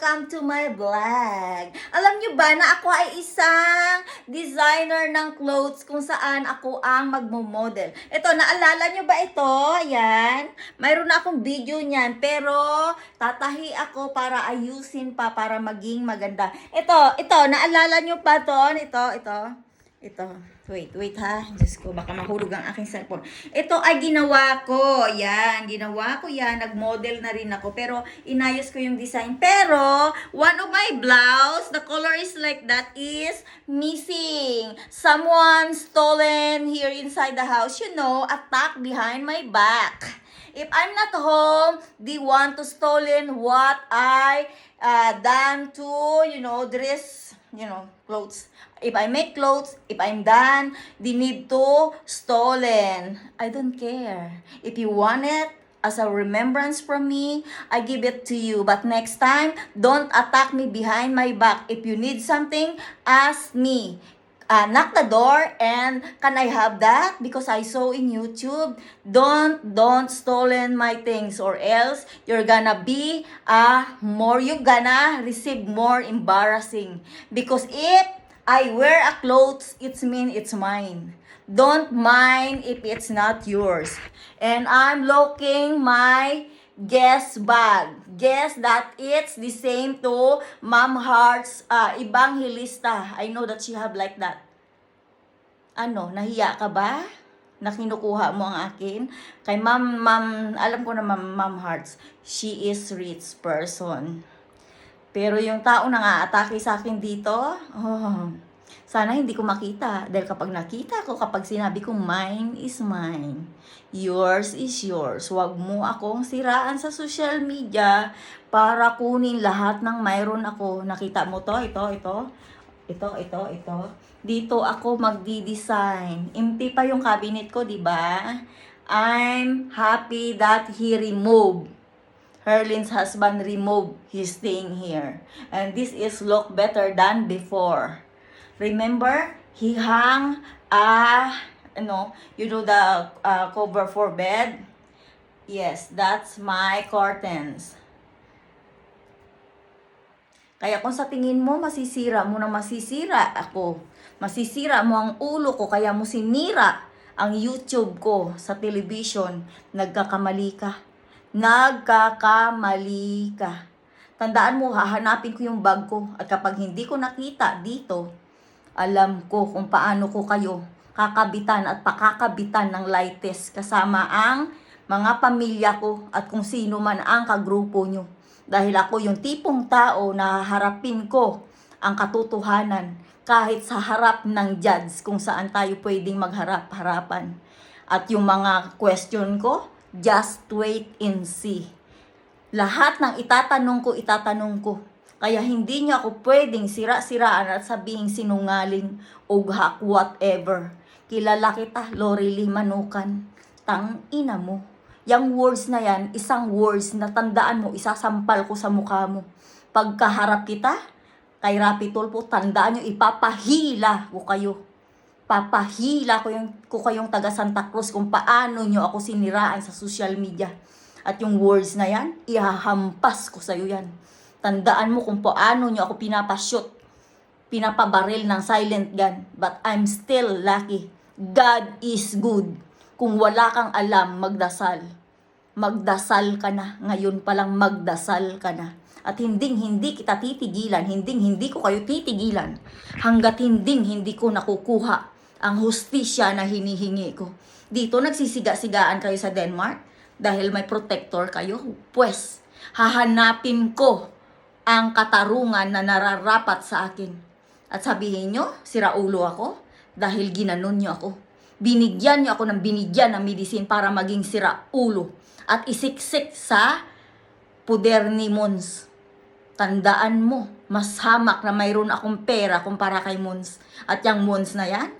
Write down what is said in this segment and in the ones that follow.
welcome to my vlog. Alam nyo ba na ako ay isang designer ng clothes kung saan ako ang magmo-model. Ito, naalala nyo ba ito? Yan. Mayroon na akong video niyan, pero tatahi ako para ayusin pa, para maging maganda. Ito, naalala nyo ba to? Ito. Wait ha. Diyos ko, baka mahulog ang aking cellphone. Ito ay ginawa ko. Yan, ginawa ko yan. Nag-model na rin ako. Pero, inayos ko yung design. Pero, one of my blouse, the color is like that, is missing. Someone stolen here inside the house. You know, attack behind my back. If I'm not home, they want to stolen what I done to, dress, clothes. If I make clothes, if I'm done, they need to stolen. I don't care. If you want it as a remembrance from me, I give it to you. But next time, don't attack me behind my back. If you need something, ask me. Knock the door and can I have that? Because I saw in YouTube, don't stolen my things or else you're gonna be you're gonna receive more embarrassing. Because if I wear a clothes, it's mine. Don't mind if it's not yours. And I'm looking my Guess bag. Guess that it's the same to Ma'am Heart's Evangelista. I know that she have like that. Ano, nahiya ka ba? Na kinukuha mo ang akin? Kay alam ko na Ma'am Heart's, she is rich person. Pero yung tao na nga atake sa akin dito, sana hindi ko makita. Dahil kapag nakita ko, kapag sinabi ko, mine is mine, yours is yours. Huwag mo akong siraan sa social media para kunin lahat ng mayroon ako. Nakita mo to? Ito. Dito ako magdi-design. Empty pa yung cabinet ko, di ba? I'm happy that he removed. Herlin's husband removed his thing here. And this is look better than before. Remember, he hung the cover for bed. Yes, that's my curtains. Kaya kung sa tingin mo, masisira mo na masisira ako. Masisira mo ang ulo ko, kaya mo sinira ang YouTube ko sa television. Nagkakamali ka. Tandaan mo, hahanapin ko yung bag ko. At kapag hindi ko nakita dito, alam ko kung paano ko kayo kakabitan at pakakabitan ng lightest kasama ang mga pamilya ko at kung sino man ang kagrupo nyo. Dahil ako yung tipong tao na harapin ko ang katotohanan kahit sa harap ng judge kung saan tayo pwedeng magharap-harapan. At yung mga question ko, just wait and see. Lahat ng itatanong ko. Kaya hindi niyo ako pwedeng sira-siraan at sabihin sinungaling o whatever. Kilala kita, Lorely Manukan. Tang-ina mo. Yang words na yan, isang words na tandaan mo, isasampal ko sa mukha mo. Pagkaharap kita, kay Rapi Tulfo, tandaan nyo, ipapahila ko kayo. Papahila ko kayong taga Santa Cruz kung paano nyo ako siniraan sa social media. At yung words na yan, ihahampas ko sa'yo yan. Tandaan mo kung paano nyo ako pinapabaril ng silent gun. But I'm still lucky. God is good. Kung wala kang alam, magdasal. Magdasal ka na. Ngayon palang magdasal ka na. At hindi kita titigilan. Hindi ko kayo titigilan. Hanggat hindi ko nakukuha ang hustisya na hinihingi ko. Dito nagsisiga-sigaan kayo sa Denmark dahil may protector kayo. Pues, hahanapin ko ang katarungan na nararapat sa akin. At sabihin nyo, siraulo ako dahil ginanon nyo ako. Binigyan nyo ako ng medicine para maging siraulo at isiksik sa puder ni Mons. Tandaan mo, mas hamak na mayroon akong pera kumpara kay Mons. At yung Mons na yan,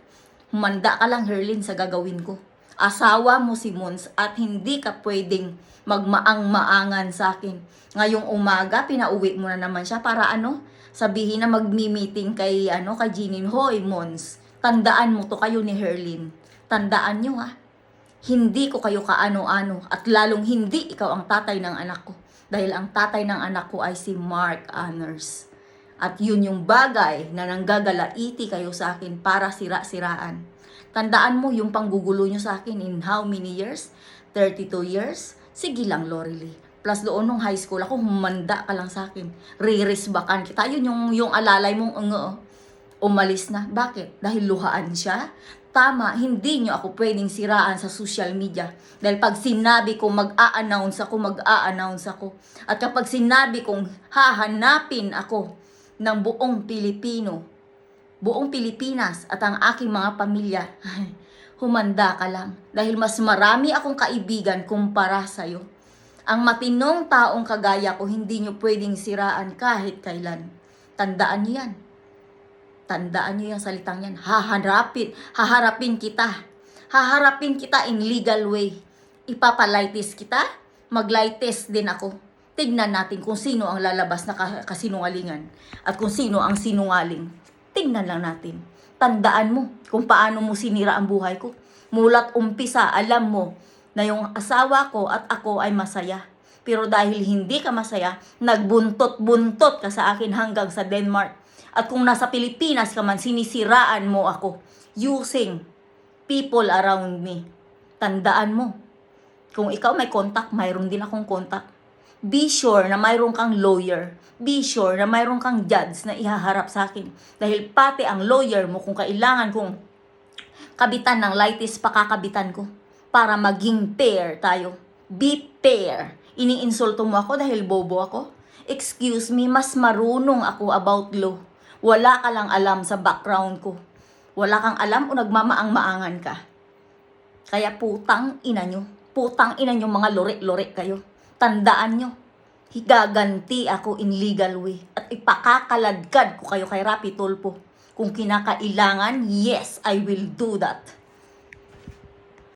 humanda ka lang, Herlin, sa gagawin ko. Asawa mo si Mons at hindi ka pwedeng magmaang-maangan sa akin. Ngayong umaga, pinauwi mo na naman siya para sabihin na magmi-meeting kay Jeanine. Hoy, Mons, tandaan mo to, kayo ni Herlin. Tandaan nyo ha, hindi ko kayo kaano-ano at lalong hindi ikaw ang tatay ng anak ko. Dahil ang tatay ng anak ko ay si Mark Anners. At yun yung bagay na nanggagalaiti kayo sa akin para sira-siraan. Tandaan mo yung panggugulo nyo sa akin in how many years? 32 years? Sige lang, Lorely. Plus doon nung high school ako, humanda ka lang sa akin. Ririsbakan kita. Yun yung alalay mong umalis na. Bakit? Dahil luhaan siya? Tama, hindi nyo ako pwedeng siraan sa social media. Dahil pag sinabi ko mag-a-announce ako. At kapag sinabi kong hahanapin ako ng buong Pilipino, buong Pilipinas at ang aking mga pamilya, humanda ka lang. Dahil mas marami akong kaibigan kumpara sa'yo. Ang matinong taong kagaya ko, hindi nyo pwedeng siraan kahit kailan. Tandaan nyo yan. Tandaan nyo yung salitang yan. Haharapin kita. Haharapin kita in legal way. Ipapalitis kita, maglitis din ako. Tignan natin kung sino ang lalabas na kasinungalingan at kung sino ang sinungaling. Tignan lang natin. Tandaan mo kung paano mo sinira ang buhay ko. Mulat umpisa, alam mo na yung asawa ko at ako ay masaya. Pero dahil hindi ka masaya, nagbuntot-buntot ka sa akin hanggang sa Denmark. At kung nasa Pilipinas ka man, sinisiraan mo ako using people around me. Tandaan mo, kung ikaw may contact, mayroon din akong contact. Be sure na mayroon kang lawyer. Be sure na mayroon kang judge na ihaharap sa akin. Dahil pati ang lawyer mo, kung kailangan kong kabitan ng lightis, pakakabitan ko. Para maging fair tayo. Be fair. Iniinsulto mo ako dahil bobo ako? Excuse me, mas marunong ako about law. Wala ka lang alam sa background ko. Wala kang alam o nagmamaang-maangan ka. Kaya putang ina nyo mga lore-lore kayo. Tandaan nyo, higaganti ako in legal way. At ipakakaladkad ko kayo kay Rapi Tulfo. Kung kinakailangan, yes, I will do that.